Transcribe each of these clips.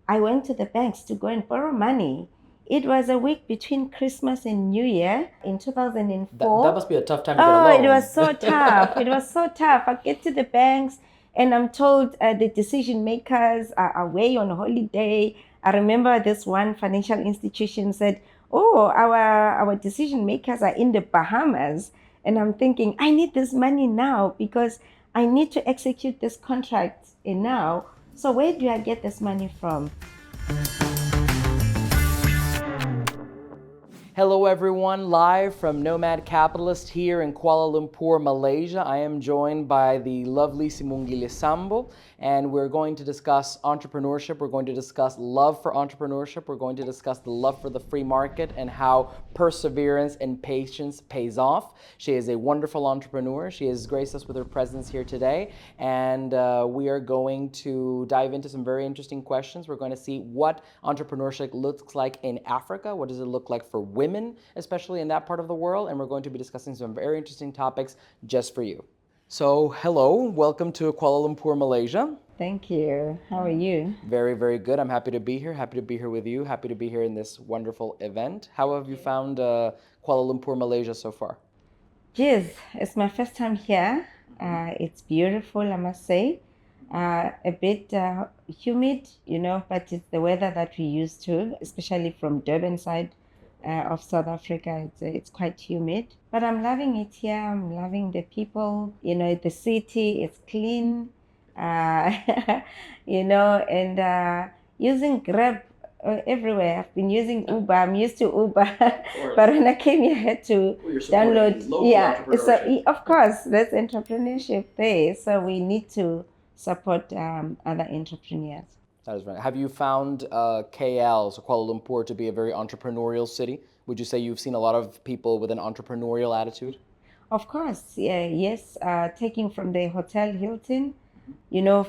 I went to the banks to go and borrow money. It was a week between Christmas and New Year in That 2004. must be a tough time to get a Oh, it loan. was so tough. It was so tough. I get to the banks and I'm told the decision makers are away on holiday. I remember this one financial institution said, "Oh, our decision makers are in the Bahamas." And I'm thinking, I need this money now because I need to execute this contract now. So where do I get this money from? Hello, everyone. Live from Nomad Capitalist here in Kuala Lumpur, Malaysia. I am joined by the lovely Sibongile Sambo, and we're going to discuss entrepreneurship. We're going to discuss love for entrepreneurship. We're going to discuss the love for the free market and how perseverance and patience pays off. She is a wonderful entrepreneur. She has graced us with her presence here today, and we are going to dive into some very interesting questions. We're going to see what entrepreneurship looks like in Africa. What does it look like for women, especially in that part of the world? And we're going to be discussing some very interesting topics just for you. So, hello, welcome to Kuala Lumpur, Malaysia. Thank you. How are you? Very, very good. I'm happy to be here. Happy to be here with you. Happy to be here in this wonderful event. How have you found Kuala Lumpur, Malaysia so far? Yes, it's my first time here. It's beautiful, I must say. A bit humid, but it's the weather that we used to, especially from Durban side of South Africa. It's quite humid, but I'm loving it here. I'm loving the people. The city is clean. Uh, and using Grab everywhere. I've been using Uber. I'm used to Uber, but when I came here, I had to download. Yeah, so of course, there's entrepreneurship there. So we need to support other entrepreneurs. That is right. Have you found KL, so Kuala Lumpur, to be a very entrepreneurial city? Would you say you've seen a lot of people with an entrepreneurial attitude? Of course, yeah, yes. Taking from the Hotel Hilton,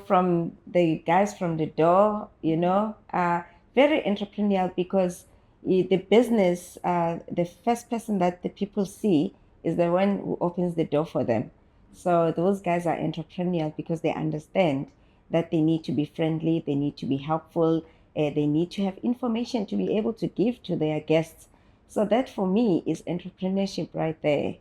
from the guys from the door, very entrepreneurial because the business, the first person that the people see is the one who opens the door for them. So those guys are entrepreneurial because they understand that they need to be friendly, they need to be helpful, they need to have information to be able to give to their guests. So that for me is entrepreneurship right there.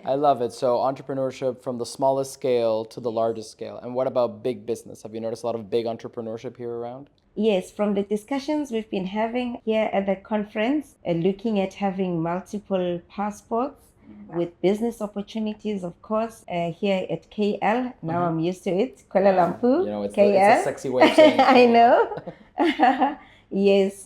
I love it. So entrepreneurship from the smallest scale to the largest scale. And what about big business? Have you noticed a lot of big entrepreneurship here around? Yes, from the discussions we've been having here at the conference, looking at having multiple passports with business opportunities, of course, here at KL. Now I'm used to it, Kuala Lumpur, It's KL. a sexy way of saying I KL. know. Yes,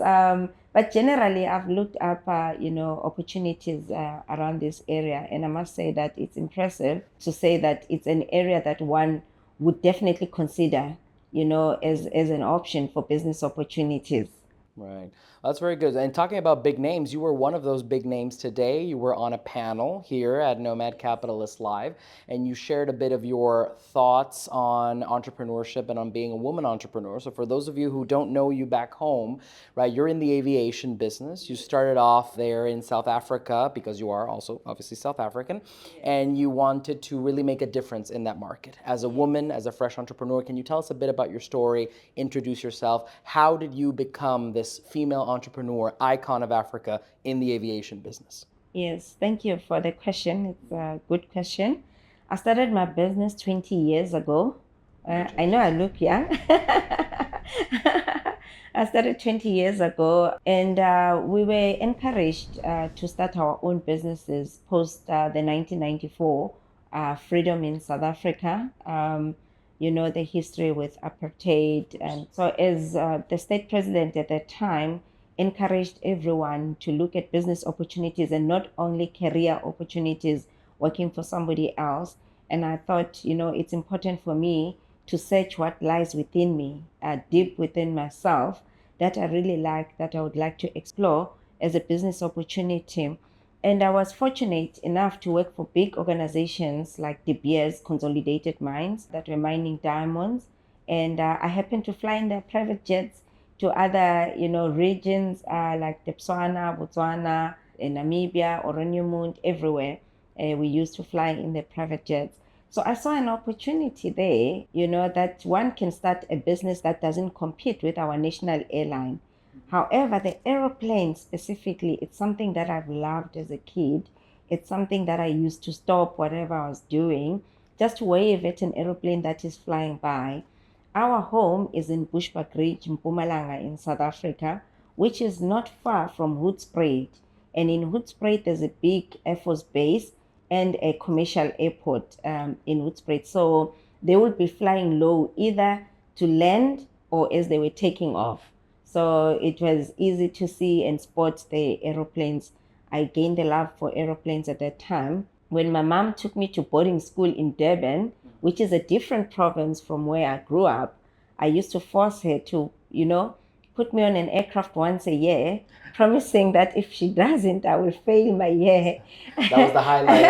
but generally, I've looked up, opportunities around this area, and I must say that it's impressive to say that it's an area that one would definitely consider, as an option for business opportunities. Right. That's very good. And talking about big names, you were one of those big names today. You were on a panel here at Nomad Capitalist Live, and you shared a bit of your thoughts on entrepreneurship and on being a woman entrepreneur. So for those of you who don't know you back home, right, you're in the aviation business. You started off there in South Africa because you are also obviously South African, and you wanted to really make a difference in that market. As a woman, as a fresh entrepreneur, can you tell us a bit about your story, introduce yourself? How did you become this female entrepreneur icon of Africa in the aviation business? Yes, thank you for the question. It's a good question. I started my business 20 years ago. I know I look young. I started 20 years ago, and we were encouraged to start our own businesses post the 1994 freedom in South Africa. The history with apartheid. And so, as the state president at that time, encouraged everyone to look at business opportunities and not only career opportunities working for somebody else. And I thought, it's important for me to search what lies within me, deep within myself, that I really like, that I would like to explore as a business opportunity. And I was fortunate enough to work for big organizations like De Beers Consolidated Mines that were mining diamonds. And I happened to fly in their private jets to other, regions like Botswana, Namibia, Oraniumund, everywhere. We used to fly in the private jets. So I saw an opportunity there, that one can start a business that doesn't compete with our national airline. However, the aeroplane specifically, it's something that I've loved as a kid. It's something that I used to stop whatever I was doing, just wave at an aeroplane that is flying by. Our home is in Bushbuckridge, Mpumalanga in South Africa, which is not far from Hoedspruit. And in Hoedspruit, there's a big Air Force base and a commercial airport in Hoedspruit. So they would be flying low either to land or as they were taking off. So it was easy to see and spot the aeroplanes. I gained a love for aeroplanes at that time. When my mom took me to boarding school in Durban, which is a different province from where I grew up, I used to force her to, put me on an aircraft once a year, promising that if she doesn't, I will fail my year. That was the highlight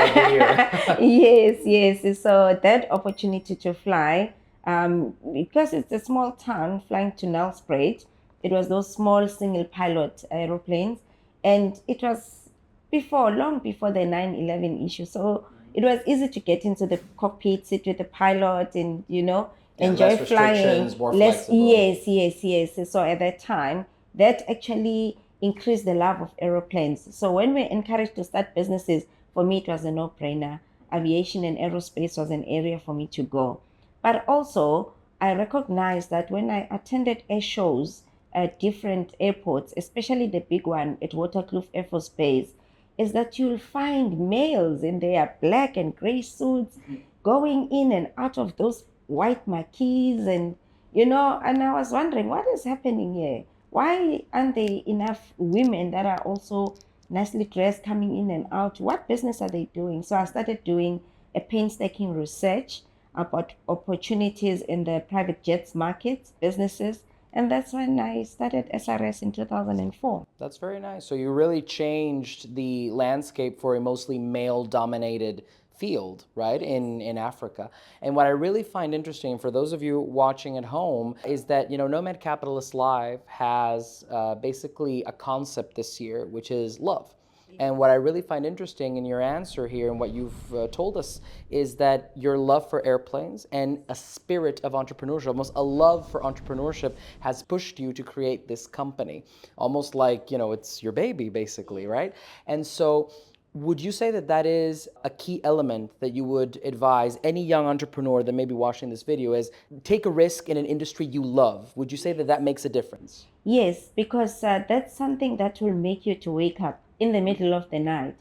of the year. Yes. So that opportunity to fly, because it's a small town, flying to Nelspruit, it was those small single pilot aeroplanes. And it was long before the 9/11 issue. So it was easy to get into the cockpit, sit with the pilot, and enjoy less flying. more flexible. Yes. So at that time, that actually increased the love of aeroplanes. So when we're encouraged to start businesses, for me it was a no-brainer. Aviation and aerospace was an area for me to go. But also, I recognized that when I attended air shows at different airports, especially the big one at Waterkloof Air Force Base, is that you'll find males in their black and gray suits going in and out of those white marquees, and and I was wondering what is happening here. Why aren't there enough women that are also nicely dressed coming in and out? What business are they doing? So I started doing a painstaking research about opportunities in the private jets markets, businesses, and that's when I started SRS in 2004. That's very nice. So you really changed the landscape for a mostly male-dominated field, right, in Africa. And what I really find interesting for those of you watching at home is that, Nomad Capitalist Live has basically a concept this year, which is love. And what I really find interesting in your answer here and what you've told us is that your love for airplanes and a spirit of entrepreneurship, almost a love for entrepreneurship, has pushed you to create this company. Almost like, it's your baby, basically, right? And so would you say that that is a key element that you would advise any young entrepreneur that may be watching this video is take a risk in an industry you love? Would you say that that makes a difference? Yes, because that's something that will make you to wake up in the middle of the night.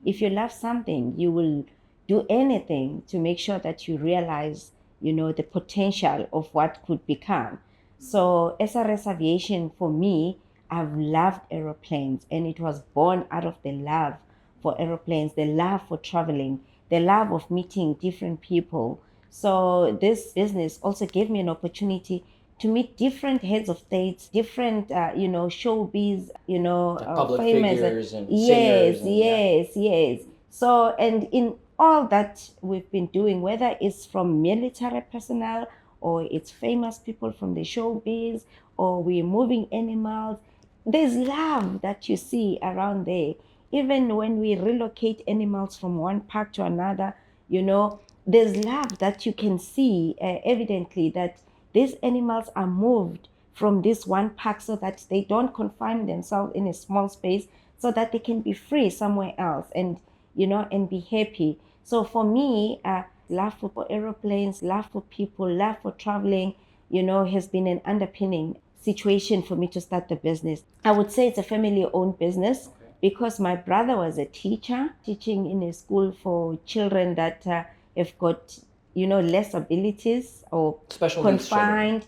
If you love something, you will do anything to make sure that you realize, the potential of what could become. So SRS Aviation, for me, I've loved aeroplanes, and it was born out of the love for aeroplanes, the love for traveling, the love of meeting different people. So this business also gave me an opportunity to meet different heads of states, different, showbiz, Public famous. figures and Yes, singers. And, yes. So, and in all that we've been doing, whether it's from military personnel or it's famous people from the showbiz or we're moving animals, there's love that you see around there. Even when we relocate animals from one park to another, there's love that you can see evidently that these animals are moved from this one park so that they don't confine themselves in a small space, so that they can be free somewhere else and and be happy. So for me, love for aeroplanes, love for people, love for traveling, has been an underpinning situation for me to start the business. I would say it's a family-owned business because my brother was a teacher, teaching in a school for children that have got less abilities or special confined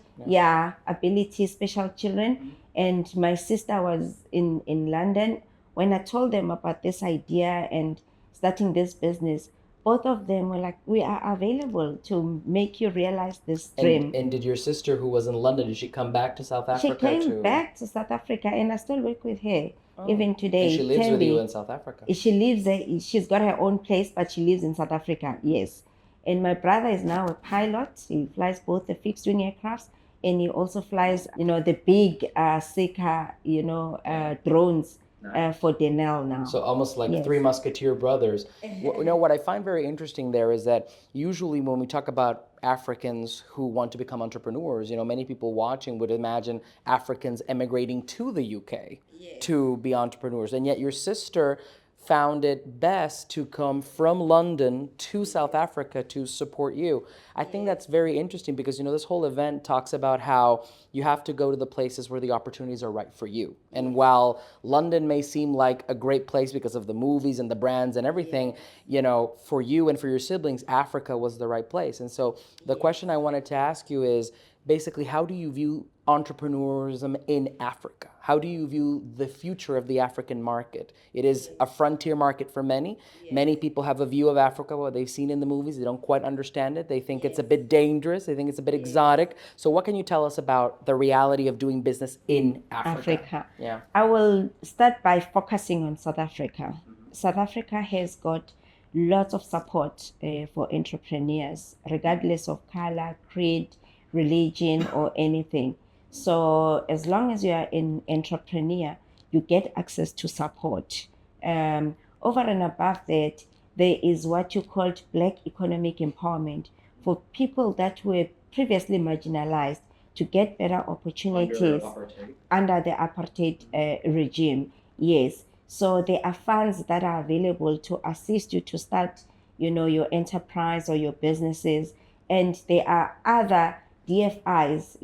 abilities, special children. And my sister was in London. When I told them about this idea and starting this business, both of them were like, we are available to make you realize this dream. And did your sister, who was in London, did she come back to South Africa? She came back to South Africa, and I still work with her even today. And she lives with you in South Africa? She lives, she's got her own place, but she lives in South Africa, yes. And my brother is now a pilot. He flies both the fixed wing aircrafts, and he also flies, the big Seeker, drones for Denel now. So almost like Yes. three musketeer brothers. What I find very interesting there is that usually when we talk about Africans who want to become entrepreneurs, many people watching would imagine Africans emigrating to the UK to be entrepreneurs. And yet your sister found it best to come from London to South Africa to support you. I think that's very interesting because this whole event talks about how you have to go to the places where the opportunities are right for you. And while London may seem like a great place because of the movies and the brands and everything, for you and for your siblings, Africa was the right place. And so the question I wanted to ask you is basically, how do you view entrepreneurism in Africa? How do you view the future of the African market? It is a frontier market for many. Many people have a view of Africa, what they've seen in the movies. They don't quite understand it. They think it's a bit dangerous. They think it's a bit exotic. So what can you tell us about the reality of doing business in Africa? Yeah. I will start by focusing on South Africa. South Africa has got lots of support for entrepreneurs, regardless of color, creed, religion, or anything. So as long as you are an entrepreneur, you get access to support. Over and above that, there is what you called Black economic empowerment for people that were previously marginalized to get better opportunities under the apartheid regime. Yes. So there are funds that are available to assist you to start, your enterprise or your businesses. And there are other DFIs,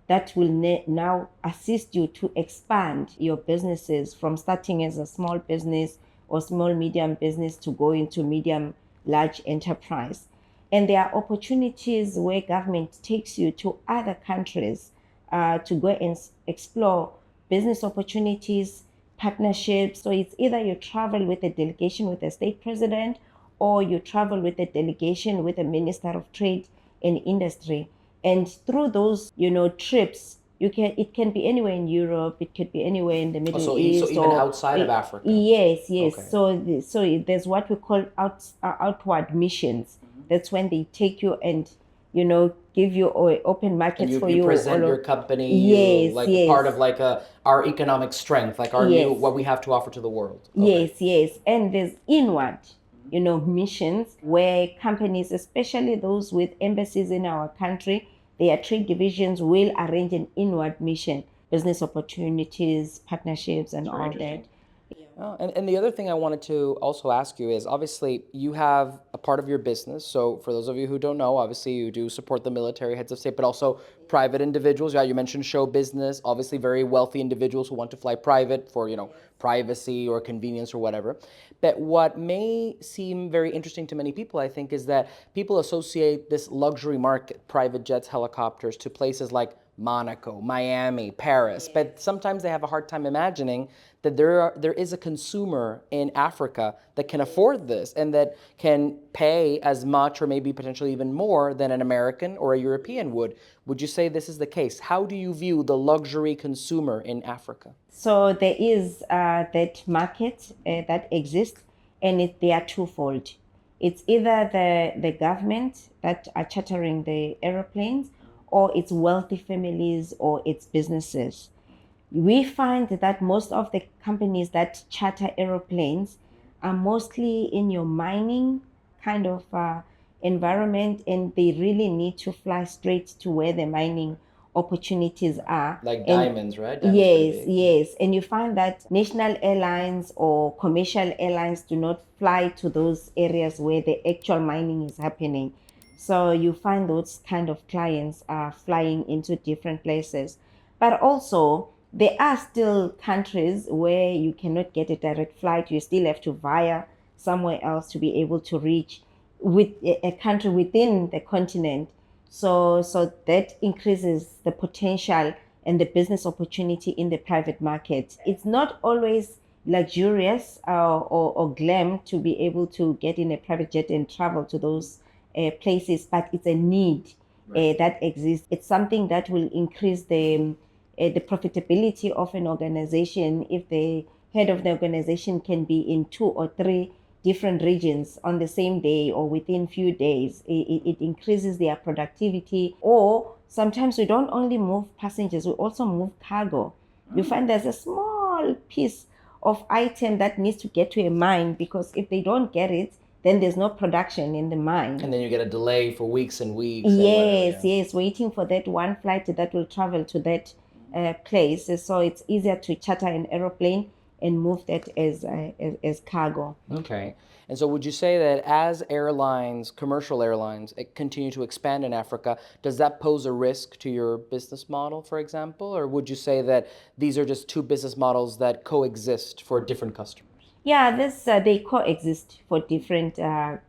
that will now assist you to expand your businesses from starting as a small business or small medium business to go into medium large enterprise. And there are opportunities where government takes you to other countries to go and explore business opportunities, partnerships. So it's either you travel with a delegation with a state president, or you travel with a delegation with a minister of trade and industry. And through those, trips, it can be anywhere in Europe, it could be anywhere in the Middle East. So even outside of Africa? Yes. Okay. So there's what we call outward missions. That's when they take you and, give you open markets for you. You present your company, part of our economic strength, like our new, what we have to offer to the world. Okay. Yes. And there's inward, missions where companies, especially those with embassies in our country, their trade divisions will arrange an inward mission, business opportunities, partnerships, and all that. And the other thing I wanted to also ask you is, obviously, you have a part of your business. So for those of you who don't know, obviously, you do support the military, heads of state, but also private individuals. Yeah, you mentioned show business, obviously very wealthy individuals who want to fly private for, privacy or convenience or whatever. But what may seem very interesting to many people, I think, is that people associate this luxury market, private jets, helicopters, to places like Monaco, Miami, Paris. But sometimes they have a hard time imagining that there is a consumer in Africa that can afford this and that can pay as much or maybe potentially even more than an American or a European would. Would you say this is the case? How do you view the luxury consumer in Africa? So there is that market that exists, and they are twofold. It's either the government that are chartering the aeroplanes, or it's wealthy families, or it's businesses. We find that most of the companies that charter aeroplanes are mostly in your mining kind of environment, and they really need to fly straight to where the mining opportunities are. Like diamonds, right? Yes. And you find that national airlines or commercial airlines do not fly to those areas where the actual mining is happening. So you find those kind of clients are flying into different places. But also, there are still countries where you cannot get a direct flight. You still have to via somewhere else to be able to reach with a country within the continent. So that increases the potential and the business opportunity in the private market. It's not always luxurious or glam to be able to get in a private jet and travel to those places, but it's a need that exists. It's something that will increase the profitability of an organization if the head of the organization can be in 2 or 3 different regions on the same day or within few days. It increases their productivity. Or sometimes we don't only move passengers, we also move cargo. You find there's a small piece of item that needs to get to a mine, because if they don't get it, then there's no production in the mine. And then you get a delay for weeks and weeks. Yes, waiting for that one flight that will travel to that place. So it's easier to charter an aeroplane and move that as cargo. Okay. And so would you say that as airlines, commercial airlines, continue to expand in Africa, does that pose a risk to your business model, for example? Or would you say that these are just two business models that coexist for different customers? Yeah, they coexist for different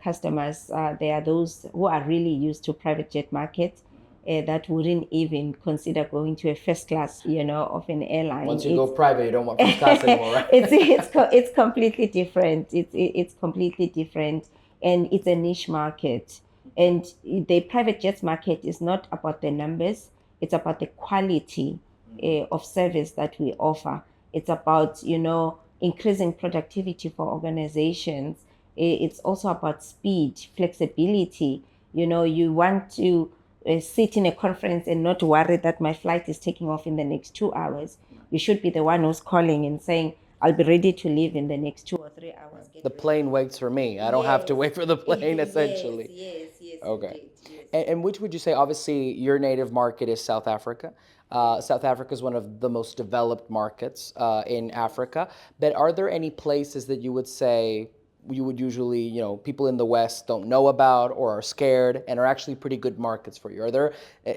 customers. There are those who are really used to private jet market that wouldn't even consider going to a first class, of an airline. Once you go private, you don't want first class anymore, right? It's completely different. It's completely different, and it's a niche market. And the private jets market is not about the numbers; it's about the quality of service that we offer. It's about increasing productivity for organizations. It's also about speed, flexibility. You want to sit in a conference and not worry that my flight is taking off in the next 2 hours. You should be the one who's calling and saying, I'll be ready to leave in the next 2 or 3 hours. The plane waits for me. I don't have to wait for the plane, essentially. Yes. Okay. Indeed, yes. And which would you say, obviously, your native market is South Africa. South Africa is one of the most developed markets in Africa. But are there any places that you would say you would usually, people in the West don't know about or are scared and are actually pretty good markets for you?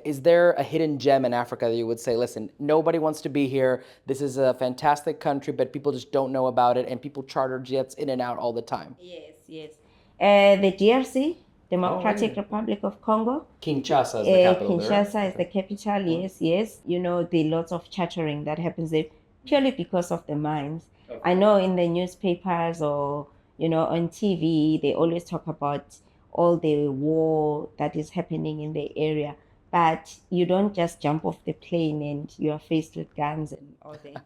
Is there a hidden gem in Africa that you would say, listen, nobody wants to be here. This is a fantastic country, but people just don't know about it, and people charter jets in and out all the time? Yes. The DRC, Democratic Republic of Congo. Kinshasa is the capital there. Kinshasa is the capital, yes. The lots of chartering that happens there purely because of the mines. I know in the newspapers or on TV, they always talk about all the war that is happening in the area. But you don't just jump off the plane and you are faced with guns and all that.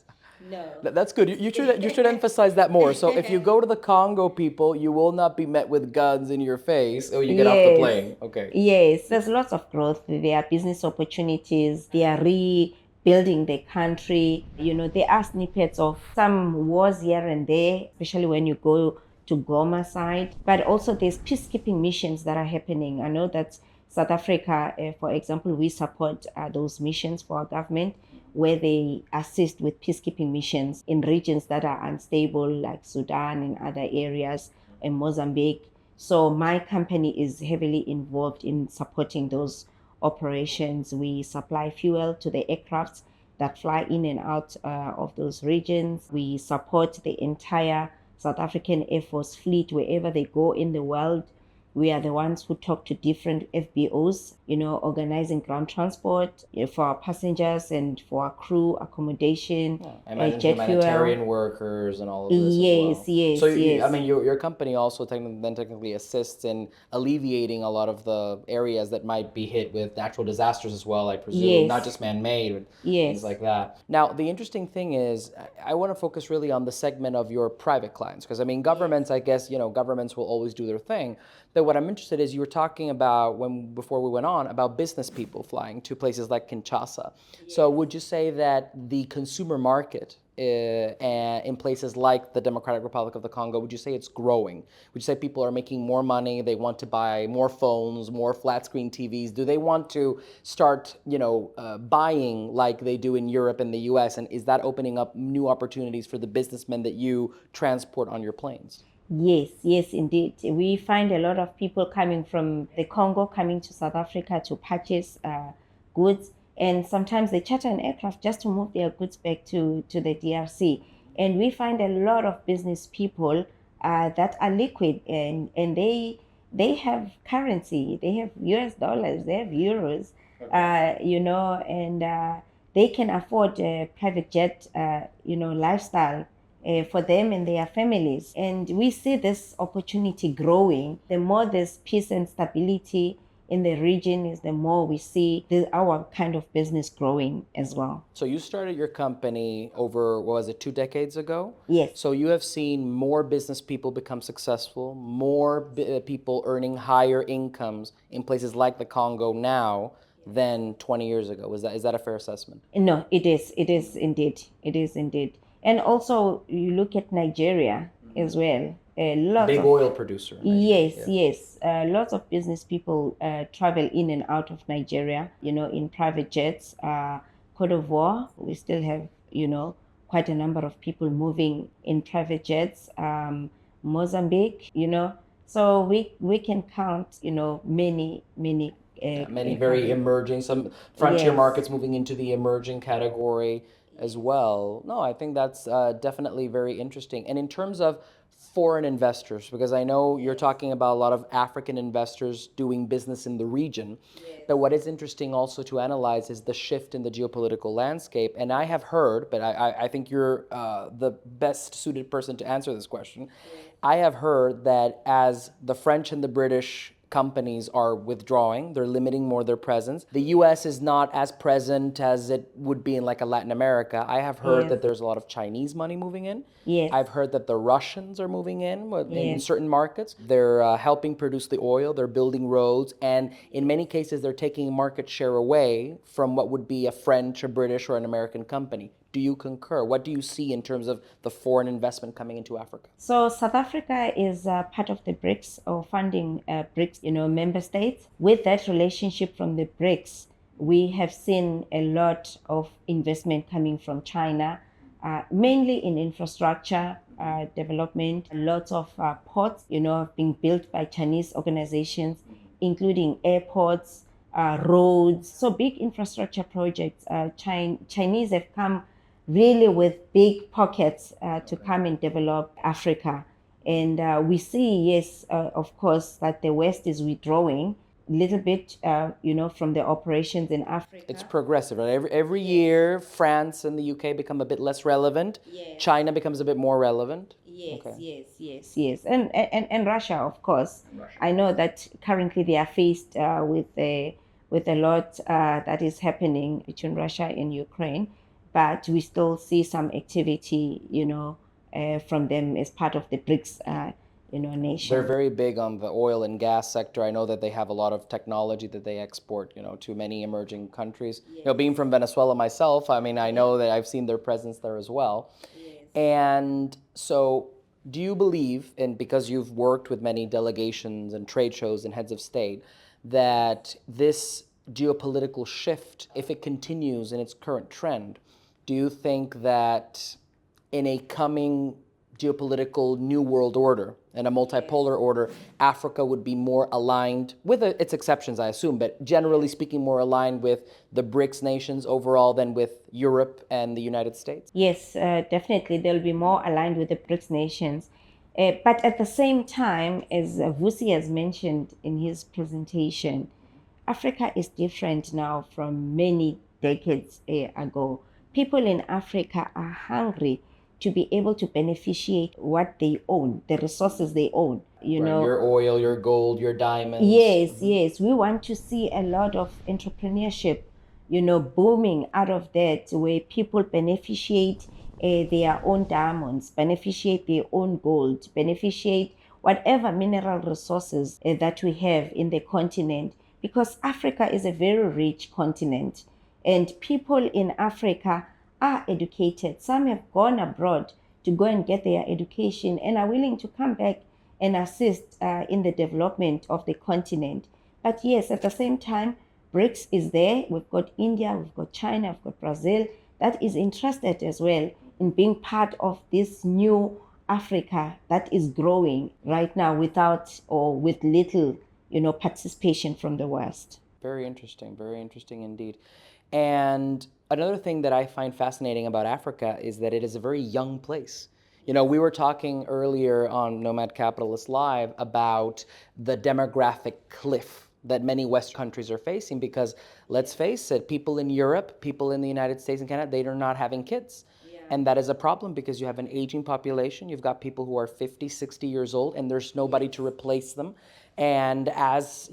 No. That's good. You should emphasize that more. So if you go to the Congo, people, you will not be met with guns in your face or you get off the plane. Okay. Yes, there's lots of growth. There are business opportunities. They are rebuilding the country. There are snippets of some wars here and there, especially when you go to Goma side. But also there's peacekeeping missions that are happening. I know that South Africa, for example, we support those missions for our government, where they assist with peacekeeping missions in regions that are unstable, like Sudan and other areas, and Mozambique. So my company is heavily involved in supporting those operations. We supply fuel to the aircrafts that fly in and out of those regions. We support the entire South African Air Force fleet wherever they go in the world. We are the ones who talk to different FBOs, organizing ground transport for our passengers and for our crew, accommodation, I imagine jet humanitarian fuel. workers and all of this as well. Yes. So I mean, your company also technically assists in alleviating a lot of the areas that might be hit with natural disasters as well, I presume, Yes. not just man-made, but things like that. Now, the interesting thing is, I want to focus really on the segment of your private clients, because I mean, governments, I guess, governments will always do their thing. But what I'm interested is you were talking about before we went on about business people flying to places like Kinshasa. Yes. So would you say that the consumer market in places like the Democratic Republic of the Congo, would you say it's growing? Would you say people are making more money? They want to buy more phones, more flat screen TVs? Do they want to start, buying like they do in Europe and the US? And is that opening up new opportunities for the businessmen that you transport on your planes? Yes, indeed. We find a lot of people coming from the Congo coming to South Africa to purchase goods, and sometimes they charter an aircraft just to move their goods back to the DRC. And we find a lot of business people that are liquid, and they have currency. They have US dollars, they have euros, and they can afford a private jet, lifestyle for them and their families. And we see this opportunity growing. The more there's peace and stability in the region, is the more we see our kind of business growing as well. So you started your company over, what was it, 2 decades ago? Yes. So you have seen more business people become successful, more people earning higher incomes in places like the Congo now than 20 years ago. Is that a fair assessment? No, it is indeed. And also, you look at Nigeria as well. Lots Big of oil producer. Nigeria, Yes, yes. Lots of business people travel in and out of Nigeria, in private jets. Cote d'Ivoire, we still have, quite a number of people moving in private jets. Mozambique, so we can count, many. Many very emerging, some frontier Yes. markets moving into the emerging category as well. No, I think that's definitely very interesting. And in terms of foreign investors, because I know you're talking about a lot of African investors doing business in the region, but what is interesting also to analyze is the shift in the geopolitical landscape. And I have heard, but I think you're the best suited person to answer this question. I have heard that as the French and the British companies are withdrawing, they're limiting more their presence. The US is not as present as it would be in like a Latin America. I have heard that there's a lot of Chinese money moving in. Yes. I've heard that the Russians are moving in Yes. certain markets. They're helping produce the oil, they're building roads, and in many cases they're taking market share away from what would be a French, a British, or an American company. Do you concur? What do you see in terms of the foreign investment coming into Africa? So South Africa is part of the BRICS, or funding BRICS, member states. With that relationship from the BRICS, we have seen a lot of investment coming from China, mainly in infrastructure development. Lots of ports, being built by Chinese organizations, including airports, roads. So big infrastructure projects. Chinese have come really with big pockets to come and develop Africa. And we see, yes, of course, that the West is withdrawing a little bit, from the operations in Africa. It's progressive, right? Every year, France and the UK become a bit less relevant. China becomes a bit more relevant. Yes. And Russia, of course. I know that currently they are faced with a lot that is happening between Russia and Ukraine, but we still see some activity, from them as part of the BRICS, nation. They're very big on the oil and gas sector. I know that they have a lot of technology that they export, to many emerging countries. Being from Venezuela myself, I mean, I know that I've seen their presence there as well. And so do you believe, and because you've worked with many delegations and trade shows and heads of state, that this geopolitical shift, if it continues in its current trend, do you think that in a coming geopolitical new world order and a multipolar order, Africa would be more aligned, with its exceptions, I assume, but generally speaking, more aligned with the BRICS nations overall than with Europe and the United States? Yes, definitely. They'll be more aligned with the BRICS nations. But at the same time, as Vusi has mentioned in his presentation, Africa is different now from many decades ago. People in Africa are hungry to be able to beneficiate what they own, the resources they own. Your oil, your gold, your diamonds. Yes. We want to see a lot of entrepreneurship, booming out of that, where people beneficiate their own diamonds, beneficiate their own gold, beneficiate whatever mineral resources that we have in the continent, because Africa is a very rich continent. And people in Africa are educated. Some have gone abroad to go and get their education and are willing to come back and assist in the development of the continent. But yes, at the same time, BRICS is there. We've got India, we've got China, we've got Brazil, that is interested as well in being part of this new Africa that is growing right now without or with little, participation from the West. Very interesting indeed. And another thing that I find fascinating about Africa is that it is a very young place. We were talking earlier on Nomad Capitalist Live about the demographic cliff that many West countries are facing, because let's face it, people in Europe, people in the United States and Canada, they are not having kids. And that is a problem because you have an aging population. You've got people who are 50, 60 years old, and there's nobody to replace them. And as,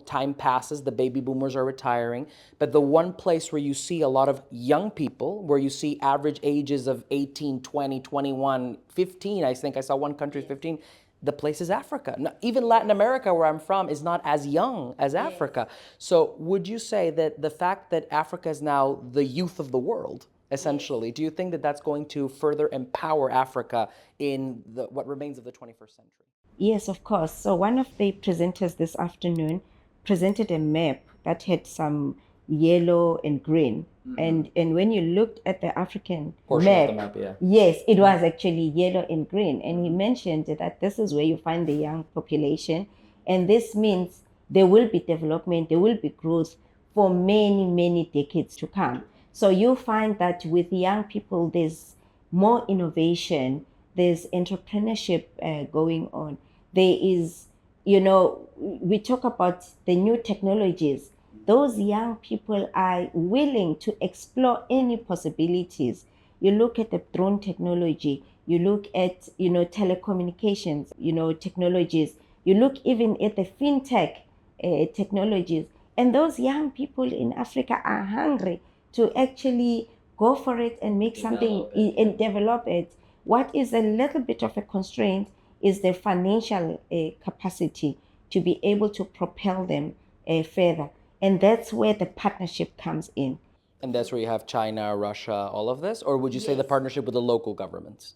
time passes, the baby boomers are retiring. But the one place where you see a lot of young people, where you see average ages of 18, 20, 21, 15, I think I saw one country 15, the place is Africa. Now, even Latin America, where I'm from, is not as young as Africa. So would you say that the fact that Africa is now the youth of the world, essentially. Do you think that that's going to further empower Africa in what remains of the 21st century? Yes, of course. So one of the presenters this afternoon presented a map that had some yellow and green. And when you looked at the African Portion of map, the map, yeah. yes, it was actually yellow and green. And he mentioned that this is where you find the young population. And this means there will be development, there will be growth for many, many decades to come. So you find that with young people, there's more innovation, there's entrepreneurship going on. There is, we talk about the new technologies. Those young people are willing to explore any possibilities. You look at the drone technology, you look at, telecommunications, technologies, you look even at the fintech technologies. And those young people in Africa are hungry to actually go for it and make something and develop it. What is a little bit of a constraint is the financial capacity to be able to propel them further. And that's where the partnership comes in. And that's where you have China, Russia, all of this? Or would you say the partnership with the local governments?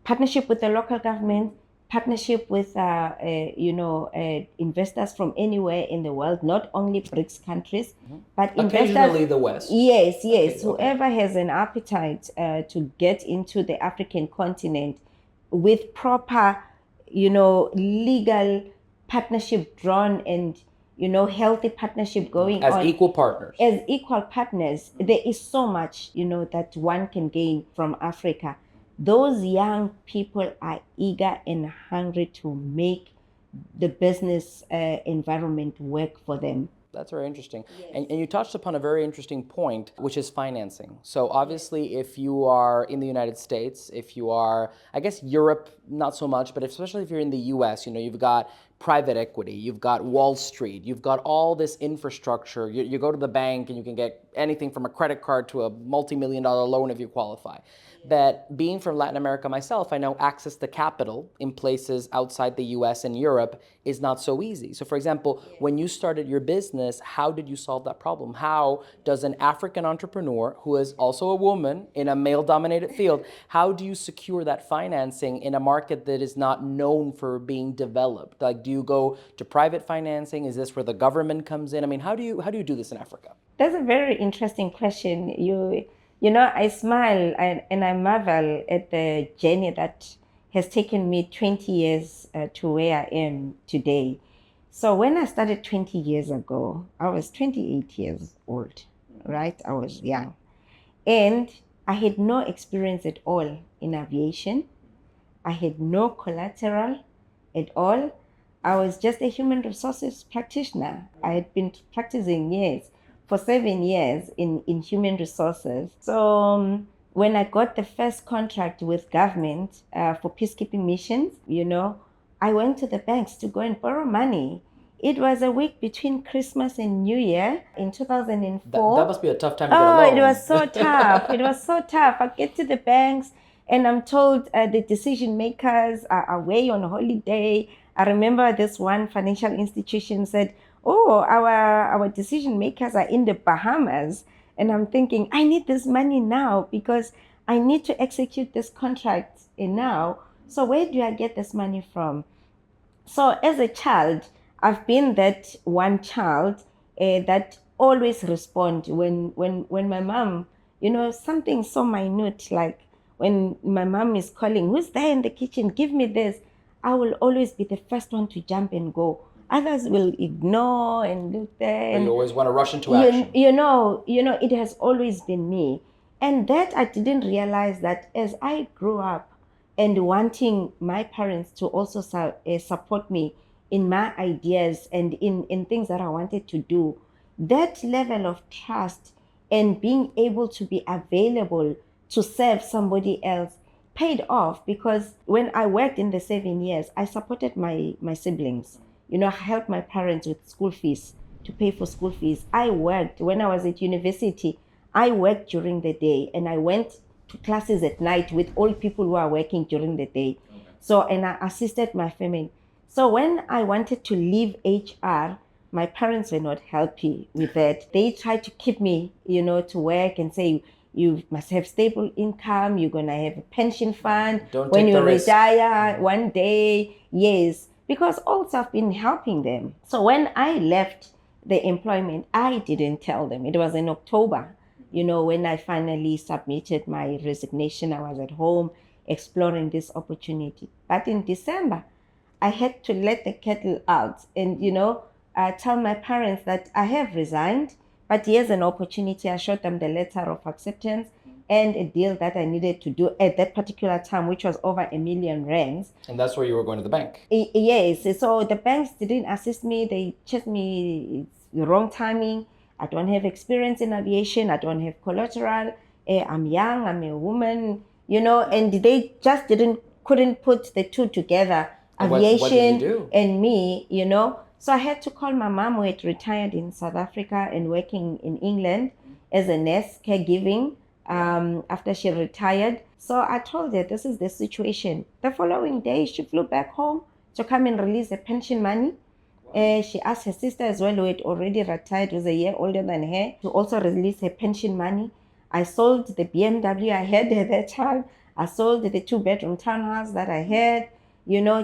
Partnership with the local government, partnership with investors from anywhere in the world, not only BRICS countries, but Occasionally investors. the West. Yes, Okay. whoever has an appetite to get into the African continent with proper, legal partnership drawn and healthy partnership going As on equal partners. as equal partners. There is so much that one can gain from Africa. Those young people are eager and hungry to make the business environment work for them. That's very interesting. And you touched upon a very interesting point, which is financing. So obviously, if you are in the United States, if you are, I guess Europe, not so much, but especially if you're in the US, you've got private equity, you've got Wall Street, you've got all this infrastructure. You go to the bank and you can get anything from a credit card to a multi-million-dollar loan if you qualify. But being from Latin America myself, I know access to capital in places outside the US and Europe is not so easy. So for example, when you started your business, how did you solve that problem? How does an African entrepreneur who is also a woman in a male-dominated field, how do you secure that financing in a market that is not known for being developed? Like, do you go to private financing? Is this where the government comes in? I mean, how do you do this in Africa? That's a very interesting question. I smile and I marvel at the journey that has taken me 20 years to where I am today. So when I started 20 years ago, I was 28 years old, right? I was young. And I had no experience at all in aviation. I had no collateral at all. I was just a human resources practitioner. I had been practicing for 7 years in human resources. So when I got the first contract with government for peacekeeping missions, I went to the banks to go and borrow money. It was a week between Christmas and New Year in 2004. That must be a tough time to get a loan. It was so tough. It was so tough. I get to the banks and I'm told the decision makers are away on holiday. I remember this one financial institution said, "Oh, our decision makers are in the Bahamas." And I'm thinking, I need this money now because I need to execute this contract now. So where do I get this money from? So as a child, I've been that one child that always respond when my mom, something so minute, like when my mom is calling, "Who's there in the kitchen? Give me this." I will always be the first one to jump and go. Others will ignore and look there. And you always want to rush into action. It has always been me. And that I didn't realize that as I grew up and wanting my parents to also support me in my ideas and in things that I wanted to do, that level of trust and being able to be available to serve somebody else paid off, because when I worked in the 7 years, I supported my siblings. I helped my parents with school fees, to pay for school fees. I worked when I was at university. I worked during the day and I went to classes at night with old people who are working during the day. Okay. So, and I assisted my family. So when I wanted to leave HR, my parents were not happy with that. They tried to keep me, to work and say, You must have stable income. You're going to have a pension fund. Don't when take you the risk. retire one day. Yes, because also I've been helping them. So when I left the employment, I didn't tell them. It was in October, when I finally submitted my resignation. I was at home exploring this opportunity. But in December, I had to let the kettle out and, tell my parents that I have resigned, but here's an opportunity. I showed them the letter of acceptance and a deal that I needed to do at that particular time, which was over R1,000,000. And that's where you were going to the bank. Yes. So the banks didn't assist me. They checked me. It's the wrong timing. I don't have experience in aviation. I don't have collateral. I'm young. I'm a woman, and they just couldn't put the two together. Aviation what did you do? and me, So I had to call my mom, who had retired in South Africa and working in England as a nurse, caregiving, after she retired. So I told her, this is the situation. The following day, she flew back home to come and release the pension money. She asked her sister as well, who had already retired, was a year older than her, to also release her pension money. I sold the BMW I had at that time. I sold the 2-bedroom townhouse that I had,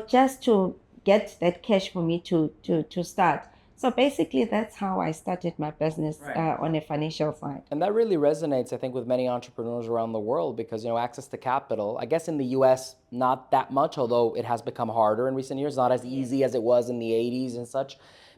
just to get that cash for me to start. So basically, that's how I started my business on a financial side. And that really resonates, I think, with many entrepreneurs around the world because, access to capital, I guess in the US, not that much, although it has become harder in recent years, not as easy as it was in the 80s and such.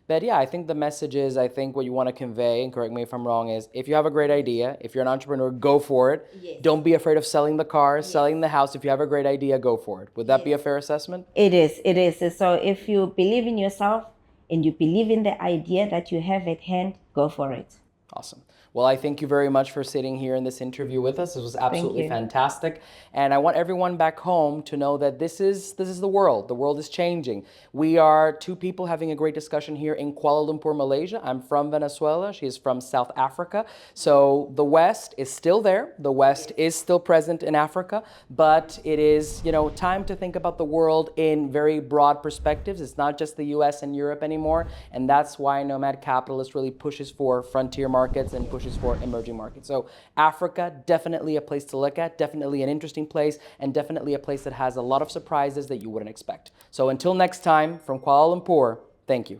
But yeah, I think the message is, I think what you want to convey, and correct me if I'm wrong, is if you have a great idea, if you're an entrepreneur, go for it. Yes. Don't be afraid of selling the car, selling the house. If you have a great idea, go for it. Would that be a fair assessment? It is. So if you believe in yourself and you believe in the idea that you have at hand, go for it. Awesome. Well, I thank you very much for sitting here in this interview with us. It was absolutely you. fantastic. And I want everyone back home to know that this is the world. The world is changing. We are two people having a great discussion here in Kuala Lumpur, Malaysia. I'm from Venezuela. She is from South Africa. So the West is still there. The West is still present in Africa. But it is, time to think about the world in very broad perspectives. It's not just the US and Europe anymore. And that's why Nomad Capitalist really pushes for frontier markets and pushes for emerging markets. So Africa, definitely a place to look at, definitely an interesting place, and definitely a place that has a lot of surprises that you wouldn't expect. So until next time, from Kuala Lumpur, thank you.